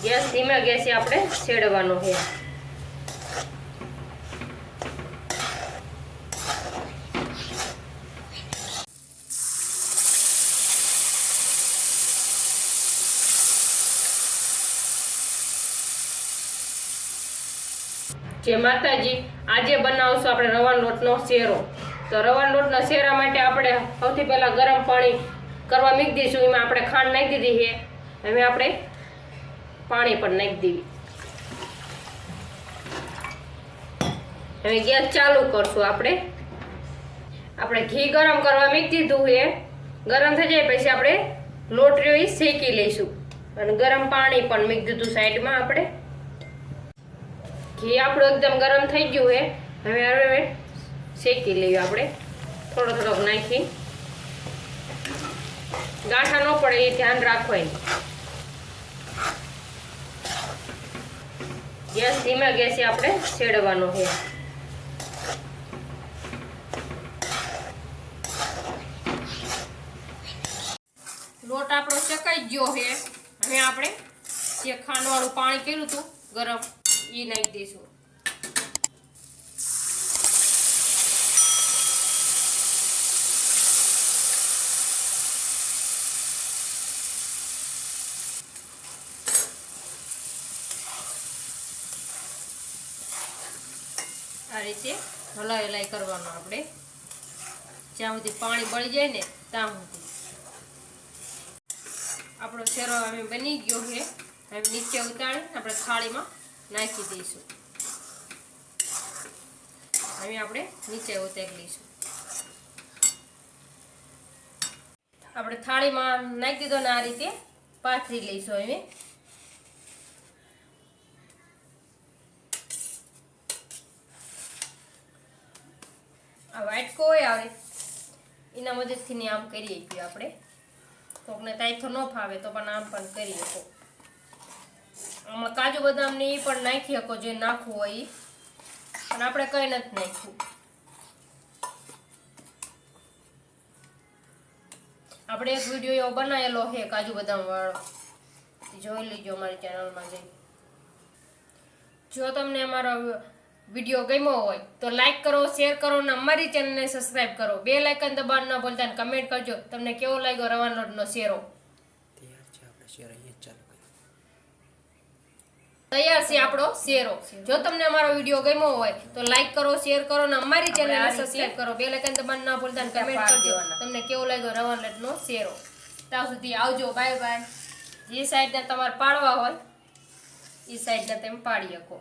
Gas ધીમા ગેસે આપણે છેડવાનો છે। जय माताजी। आज बनावशुं आपणे रवाना लोटनो शेरो। तो रवाना लोटना शेरा माटे आपणे सौथी पहेला गरम पाणी करवा मूकी दईशुं। एमां आपणे खांड नाखी दीधी छे। हवे आपणे पाणी पण नाखी देवी। हवे गैस चालू करशुं। आपणे घी गरम करवा मूकी दीधुं छे। गरम थई जाय पछी आपणे लोट रह्यो ई शेकी लईशुं अने गरम पाणी पण मूकी दीधुं साइड में। आपणे घी आपणुं एकदम गरम थई गयुं है। हवे शेकी लईए। आपणे थोड़ो थोड़ो नाखी गांठा न पड़े ए ध्यान राखवानुं। गैस धीमा गैसे आपणे छेड़वानो है। लोट आपणो शेकाई गयो है। हवे आपणे जे खांडवाळुं पाणी कर्युं हतुं गरम ई नाखी दईशुं। आ रीते हलाई हलाई करवानुं आपणे ज्यां सुधी पाणी बળી जाय ने ત્યાં સુધી। આપણો શેરો હવે બની ગયો છે। હવે નીચે ઉતારી આપણે થાળીમાં નાખી દઈશું। હવે આપણે નીચે ઉતારી લઈશું। આપણે થાળીમાં નાખી દીધો ને આ રીતે પાથરી લઈશું। હવે આ વાટકો હોય આવે એના મદદથી આમ કરી શકીએ આપણે। કોકને તાઈથો ન ફાવે તો પણ આમ પણ કરી શકો। આમાં કાજુ બદામ ને એ પણ નાખી શકો જે નાખવું હોય એ, પણ આપણે કઈ નથી નાખ્યું। આપણે એક વિડીયો એવો બનાવેલો છે કાજુ બદામ વાળો, જોઈ લેજો અમારી ચેનલમાં જઈ। જો તમને અમારો વિડીયો ગમ્યો હોય તો લાઈક કરો, શેર કરો અને અમારી ચેનલને સબસ્ક્રાઇબ કરો। બેલ આઇકન દબાવવાનું ન ભૂલતા અને કમેન્ટ કરજો તમને કેવો લાગ્યો રવાનો લોટનો શેરો। તૈયાર છે આપણો શેરો। જો તમને અમારો વિડીયો ગમ્યો હોય તો લાઈક કરો, શેર કરો અને અમારી ચેનલને સબસ્ક્રાઇબ કરો। બેલ આઇકન દબાવવાનું ન ભૂલતા અને કમેન્ટ કરજો તમને કેવો લાગ્યો રવાનો લોટનો શેરો। ત્યાં સુધી આવજો, બાય બાય। જે સાઈડના તમારે પાડવા હોય એ સાઈડના તમે પાડી શકો।